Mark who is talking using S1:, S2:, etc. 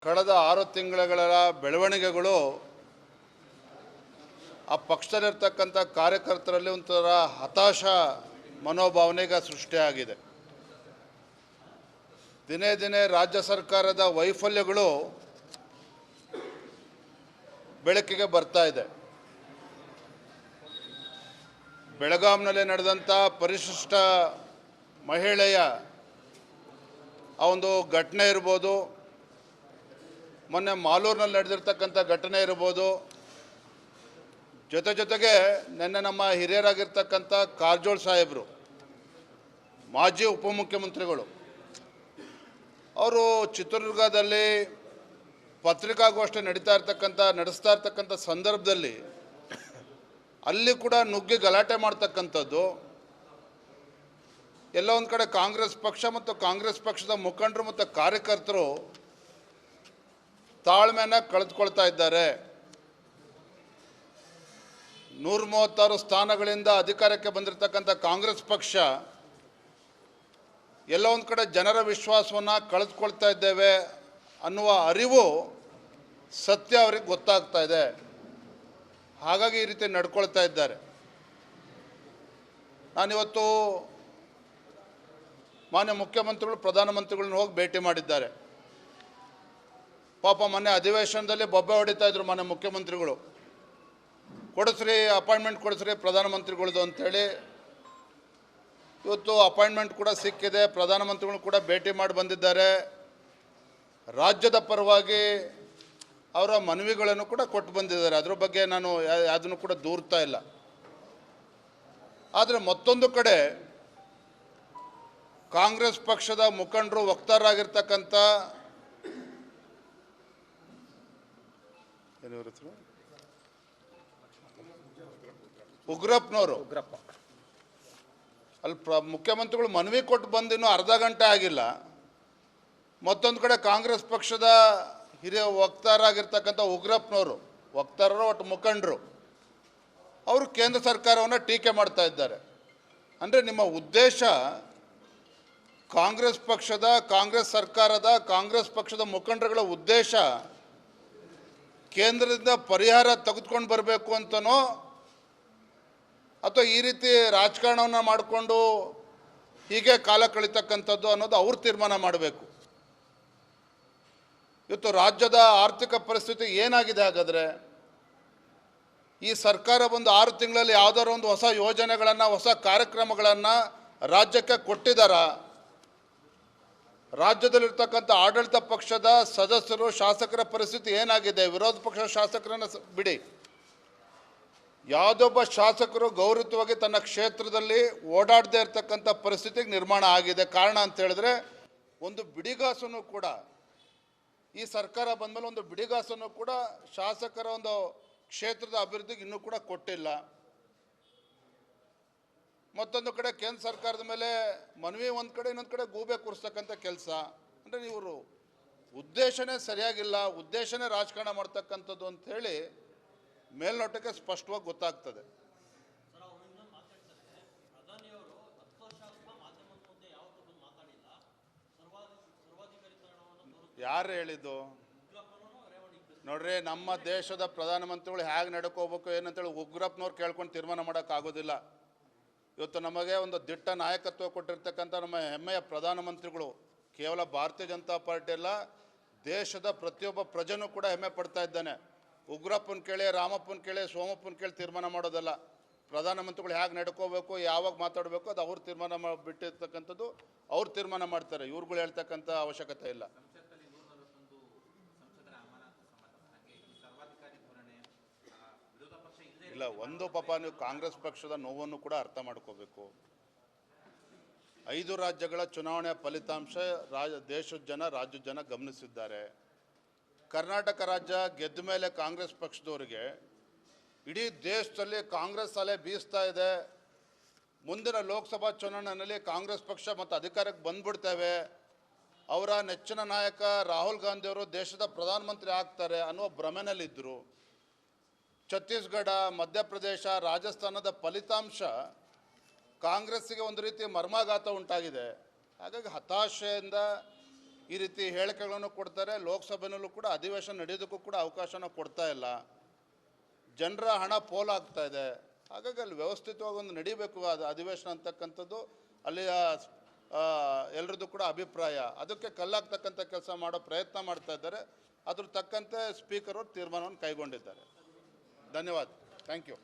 S1: ಕಳೆದ 6 ತಿಂಗಳ ಬೆಳವಣಿಗೆಗಳು ಆ ಪಕ್ಷದಲ್ಲಿರ್ತಕ್ಕಂಥ ಕಾರ್ಯಕರ್ತರಲ್ಲಿ ಒಂಥರ ಹತಾಶ ಮನೋಭಾವನೆಗೆ ಸೃಷ್ಟಿಯಾಗಿದೆ. ದಿನೇ ದಿನೇ ರಾಜ್ಯ ಸರ್ಕಾರದ ವೈಫಲ್ಯಗಳು ಬೆಳಕಿಗೆ ಬರ್ತಾ ಇದೆ. ಬೆಳಗಾಂನಲ್ಲಿ ನಡೆದಂಥ ಪರಿಶಿಷ್ಟ ಮಹಿಳೆಯ ಆ ಒಂದು ಘಟನೆ ಇರ್ಬೋದು, ಮೊನ್ನೆ ಮಾಲೂರಿನಲ್ಲಿ ನಡೆದಿರ್ತಕ್ಕಂಥ ಘಟನೆ ಇರ್ಬೋದು, ಜೊತೆಗೆ ನಿನ್ನೆ ನಮ್ಮ ಹಿರಿಯರಾಗಿರ್ತಕ್ಕಂಥ ಕಾರಜೋಳ ಸಾಹೇಬರು, ಮಾಜಿ ಉಪಮುಖ್ಯಮಂತ್ರಿಗಳು, ಅವರು ಚಿತ್ರದುರ್ಗದಲ್ಲಿ ಪತ್ರಿಕಾಗೋಷ್ಠಿ ನಡೆಸ್ತಾ ಇರ್ತಕ್ಕಂಥ ಸಂದರ್ಭದಲ್ಲಿ ಅಲ್ಲಿ ಕೂಡ ನುಗ್ಗಿ ಗಲಾಟೆ ಮಾಡ್ತಕ್ಕಂಥದ್ದು, ಎಲ್ಲ ಒಂದು ಕಡೆ ಕಾಂಗ್ರೆಸ್ ಪಕ್ಷ ಮತ್ತು ಕಾಂಗ್ರೆಸ್ ಪಕ್ಷದ ಮುಖಂಡರು ಮತ್ತು ಕಾರ್ಯಕರ್ತರು ತಾಳ್ಮೆನ ಕಳೆದುಕೊಳ್ತಾ ಇದ್ದಾರೆ. 136 ಸ್ಥಾನಗಳಿಂದ ಅಧಿಕಾರಕ್ಕೆ ಬಂದಿರತಕ್ಕಂಥ ಕಾಂಗ್ರೆಸ್ ಪಕ್ಷ ಎಲ್ಲ ಒಂದು ಕಡೆ ಜನರ ವಿಶ್ವಾಸವನ್ನು ಕಳೆದುಕೊಳ್ತಾ ಇದ್ದೇವೆ ಅನ್ನುವ ಅರಿವು ಸತ್ಯ ಅವರಿಗೆ ಗೊತ್ತಾಗ್ತಾ ಇದೆ. ಹಾಗಾಗಿ ಈ ರೀತಿ ನಡ್ಕೊಳ್ತಾ ಇದ್ದಾರೆ. ನಾನಿವತ್ತು ಮಾನ್ಯ ಮುಖ್ಯಮಂತ್ರಿಗಳು ಪ್ರಧಾನಮಂತ್ರಿಗಳನ್ನ ಹೋಗಿ ಭೇಟಿ ಮಾಡಿದ್ದಾರೆ. ಪಾಪ ಮೊನ್ನೆ ಅಧಿವೇಶನದಲ್ಲಿ ಬೊಬ್ಬೆ ಹೊಡಿತಾ ಇದ್ರು ಮಾನ್ಯ ಮುಖ್ಯಮಂತ್ರಿಗಳು, ಕೊಡಿಸ್ರಿ ಅಪಾಯಿಂಟ್ಮೆಂಟ್ ಕೊಡಿಸ್ರಿ ಪ್ರಧಾನಮಂತ್ರಿಗಳದು ಅಂಥೇಳಿ. ಇವತ್ತು ಅಪಾಯಿಂಟ್ಮೆಂಟ್ ಕೂಡ ಸಿಕ್ಕಿದೆ, ಪ್ರಧಾನಮಂತ್ರಿಗಳು ಕೂಡ ಭೇಟಿ ಮಾಡಿ ಬಂದಿದ್ದಾರೆ. ರಾಜ್ಯದ ಪರವಾಗಿ ಅವರ ಮನವಿಗಳನ್ನು ಕೂಡ ಕೊಟ್ಟು ಬಂದಿದ್ದಾರೆ. ಅದ್ರ ಬಗ್ಗೆ ನಾನು ಅದನ್ನು ಕೂಡ ದೂರ್ತಾ ಇಲ್ಲ. ಆದರೆ ಮತ್ತೊಂದು ಕಡೆ ಕಾಂಗ್ರೆಸ್ ಪಕ್ಷದ ಮುಖಂಡರು ವಕ್ತಾರರಾಗಿರ್ತಕ್ಕಂಥ ಉಗ್ರಪ್ಪನವರು, ಅಲ್ಲಿ ಮುಖ್ಯಮಂತ್ರಿಗಳು ಮನವಿ ಕೊಟ್ಟು ಬಂದು ಇನ್ನೂ ಅರ್ಧ ಗಂಟೆ ಆಗಿಲ್ಲ. ಮತ್ತೊಂದು ಕಡೆ ಕಾಂಗ್ರೆಸ್ ಪಕ್ಷದ ಹಿರಿಯ ವಕ್ತಾರರಾಗಿರ್ತಕ್ಕಂಥ ಉಗ್ರಪ್ಪನವರು, ವಕ್ತಾರರು ಒಟ್ಟು ಮುಖಂಡರು, ಅವರು ಕೇಂದ್ರ ಸರ್ಕಾರವನ್ನು ಟೀಕೆ ಮಾಡ್ತಾ ಇದ್ದಾರೆ. ಅಂದರೆ ನಿಮ್ಮ ಉದ್ದೇಶ ಕಾಂಗ್ರೆಸ್ ಪಕ್ಷದ, ಕಾಂಗ್ರೆಸ್ ಸರ್ಕಾರದ, ಕಾಂಗ್ರೆಸ್ ಪಕ್ಷದ ಮುಖಂಡರುಗಳ ಉದ್ದೇಶ ಕೇಂದ್ರದಿಂದ ಪರಿಹಾರ ತೆಗೆದುಕೊಂಡು ಬರಬೇಕು ಅಂತನೋ ಅಥವಾ ಈ ರೀತಿ ರಾಜಕಾರಣವನ್ನು ಮಾಡಿಕೊಂಡು ಹೀಗೆ ಕಾಲ ಕಳೀತಕ್ಕಂಥದ್ದು ಅನ್ನೋದು ಅವ್ರು ತೀರ್ಮಾನ ಮಾಡಬೇಕು. ಇವತ್ತು ರಾಜ್ಯದ ಆರ್ಥಿಕ ಪರಿಸ್ಥಿತಿ ಏನಾಗಿದೆ? ಹಾಗಾದರೆ ಈ ಸರ್ಕಾರ ಒಂದು 6 ತಿಂಗಳಲ್ಲಿ ಯಾವುದಾದ್ರು ಒಂದು ಹೊಸ ಯೋಜನೆಗಳನ್ನು, ಹೊಸ ಕಾರ್ಯಕ್ರಮಗಳನ್ನು ರಾಜ್ಯಕ್ಕೆ ಕೊಟ್ಟಿದ್ದಾರಾ? ರಾಜ್ಯದಲ್ಲಿರ್ತಕ್ಕಂಥ ಆಡಳಿತ ಪಕ್ಷದ ಸದಸ್ಯರು, ಶಾಸಕರ ಪರಿಸ್ಥಿತಿ ಏನಾಗಿದೆ? ವಿರೋಧ ಪಕ್ಷದ ಶಾಸಕರನ್ನು ಬಿಡಿ, ಯಾವುದೊಬ್ಬ ಶಾಸಕರು ಗೌರವವಾಗಿ ತನ್ನ ಕ್ಷೇತ್ರದಲ್ಲಿ ಓಡಾಡದೇ ಇರತಕ್ಕಂಥ ಪರಿಸ್ಥಿತಿಗೆ ನಿರ್ಮಾಣ ಆಗಿದೆ. ಕಾರಣ ಅಂತ ಹೇಳಿದ್ರೆ, ಒಂದು ಬಿಡಿಗಾಸನ್ನು ಕೂಡ ಈ ಸರ್ಕಾರ ಬಂದಮೇಲೆ ಒಂದು ಬಿಡಿಗಾಸನ್ನು ಕೂಡ ಶಾಸಕರ ಒಂದು ಕ್ಷೇತ್ರದ ಅಭಿವೃದ್ಧಿಗೆ ಇನ್ನೂ ಕೂಡ ಕೊಟ್ಟಿಲ್ಲ. ಮತ್ತೊಂದು ಕಡೆ ಕೇಂದ್ರ ಸರ್ಕಾರದ ಮೇಲೆ ಮನವಿ ಒಂದು ಕಡೆ, ಇನ್ನೊಂದು ಕಡೆ ಗೂಬೆ ಕೂರಿಸ್ತಕ್ಕಂಥ ಕೆಲಸ. ಅಂದರೆ ಇವರು ಉದ್ದೇಶನೇ ಸರಿಯಾಗಿಲ್ಲ, ಉದ್ದೇಶನೇ ರಾಜಕಾರಣ ಮಾಡ್ತಕ್ಕಂಥದ್ದು ಅಂಥೇಳಿ ಮೇಲ್ನೋಟಕ್ಕೆ ಸ್ಪಷ್ಟವಾಗಿ ಗೊತ್ತಾಗ್ತದೆ. ಯಾರು ಹೇಳಿದ್ದು? ನೋಡ್ರಿ, ನಮ್ಮ ದೇಶದ ಪ್ರಧಾನಮಂತ್ರಿಗಳು ಹೇಗೆ ನಡ್ಕೋಬೇಕು ಏನಂತೇಳಿ ಉಗ್ರಪ್ಪನವ್ರು ಕೇಳ್ಕೊಂಡು ತೀರ್ಮಾನ ಮಾಡೋಕ್ಕಾಗೋದಿಲ್ಲ. ಇವತ್ತು ನಮಗೆ ಒಂದು ದಿಟ್ಟ ನಾಯಕತ್ವ ಕೊಟ್ಟಿರ್ತಕ್ಕಂಥ ನಮ್ಮ ಹೆಮ್ಮೆಯ ಪ್ರಧಾನಮಂತ್ರಿಗಳು ಕೇವಲ ಭಾರತೀಯ ಜನತಾ ಪಾರ್ಟಿ ಅಲ್ಲ, ದೇಶದ ಪ್ರತಿಯೊಬ್ಬ ಪ್ರಜೆನೂ ಕೂಡ ಹೆಮ್ಮೆ ಪಡ್ತಾ ಇದ್ದಾನೆ. ಉಗ್ರಪ್ಪನ ಕೇಳಿ, ರಾಮಪ್ಪನ ಕೇಳಿ, ಸೋಮಪ್ಪನ ಕೇಳಿ ತೀರ್ಮಾನ ಮಾಡೋದಲ್ಲ. ಪ್ರಧಾನಮಂತ್ರಿಗಳು ಹೇಗೆ ನಡ್ಕೋಬೇಕು, ಯಾವಾಗ ಮಾತಾಡಬೇಕು ಅದು ಅವ್ರು ತೀರ್ಮಾನ ಬಿಟ್ಟಿರ್ತಕ್ಕಂಥದ್ದು, ಅವ್ರು ತೀರ್ಮಾನ ಮಾಡ್ತಾರೆ. ಇವ್ರುಗಳು ಹೇಳ್ತಕ್ಕಂಥ ಅವಶ್ಯಕತೆ ಇಲ್ಲ. ಇಲ್ಲ, ಒಂದು ಪಾಪ ನೀವು ಕಾಂಗ್ರೆಸ್ ಪಕ್ಷದ ನೋವನ್ನು ಕೂಡ ಅರ್ಥ ಮಾಡ್ಕೋಬೇಕು. 5 ರಾಜ್ಯಗಳ ಚುನಾವಣೆಯ ಫಲಿತಾಂಶ ದೇಶದ ಜನ, ರಾಜ್ಯದ ಜನ ಗಮನಿಸಿದ್ದಾರೆ. ಕರ್ನಾಟಕ ರಾಜ್ಯ ಗೆದ್ದ ಮೇಲೆ ಕಾಂಗ್ರೆಸ್ ಪಕ್ಷದವರಿಗೆ ಇಡೀ ದೇಶದಲ್ಲಿ ಕಾಂಗ್ರೆಸ್ ಅಲೆ ಬೀಸ್ತಾ ಇದೆ. ಮುಂದಿನ ಲೋಕಸಭಾ ಚುನಾವಣೆಯಲ್ಲಿ ಕಾಂಗ್ರೆಸ್ ಪಕ್ಷ ಮತ್ತು ಅಧಿಕಾರಕ್ಕೆ ಬಂದ್ಬಿಡ್ತೇವೆ, ಅವರ ನೆಚ್ಚಿನ ನಾಯಕ ರಾಹುಲ್ ಗಾಂಧಿಯವರು ದೇಶದ ಪ್ರಧಾನಮಂತ್ರಿ ಆಗ್ತಾರೆ ಅನ್ನೋ ಭ್ರಮೆನಲ್ಲಿದ್ದರು. ಛತ್ತೀಸ್ಗಢ, ಮಧ್ಯಪ್ರದೇಶ, ರಾಜಸ್ಥಾನದ ಫಲಿತಾಂಶ ಕಾಂಗ್ರೆಸ್ಸಿಗೆ ಒಂದು ರೀತಿ ಮರ್ಮಾಘಾತ ಉಂಟಾಗಿದೆ. ಹಾಗಾಗಿ ಹತಾಶೆಯಿಂದ ಈ ರೀತಿ ಹೇಳಿಕೆಗಳನ್ನು ಕೊಡ್ತಾರೆ. ಲೋಕಸಭೆಯಲ್ಲೂ ಕೂಡ ಅಧಿವೇಶನ ನಡೆಯೋದಕ್ಕೂ ಕೂಡ ಅವಕಾಶನ ಕೊಡ್ತಾ ಇಲ್ಲ. ಜನರ ಹಣ ಪೋಲಾಗ್ತಾ ಇದೆ. ಹಾಗಾಗಿ ಅಲ್ಲಿ ವ್ಯವಸ್ಥಿತವಾಗಿ ಒಂದು ನಡೀಬೇಕು ಅದು ಅಧಿವೇಶನ ಅಂತಕ್ಕಂಥದ್ದು ಅಲ್ಲಿಯ ಎಲ್ಲರದ್ದು ಕೂಡ ಅಭಿಪ್ರಾಯ. ಅದಕ್ಕೆ ಕಲ್ಲಾಗ್ತಕ್ಕಂಥ ಕೆಲಸ ಮಾಡೋ ಪ್ರಯತ್ನ ಮಾಡ್ತಾ ಇದ್ದಾರೆ. ಅದ್ರ ತಕ್ಕಂತೆ ಸ್ಪೀಕರ್ ಅವರು ತೀರ್ಮಾನವನ್ನು ಕೈಗೊಂಡಿದ್ದಾರೆ. ಧನ್ಯವಾದ. Thank you.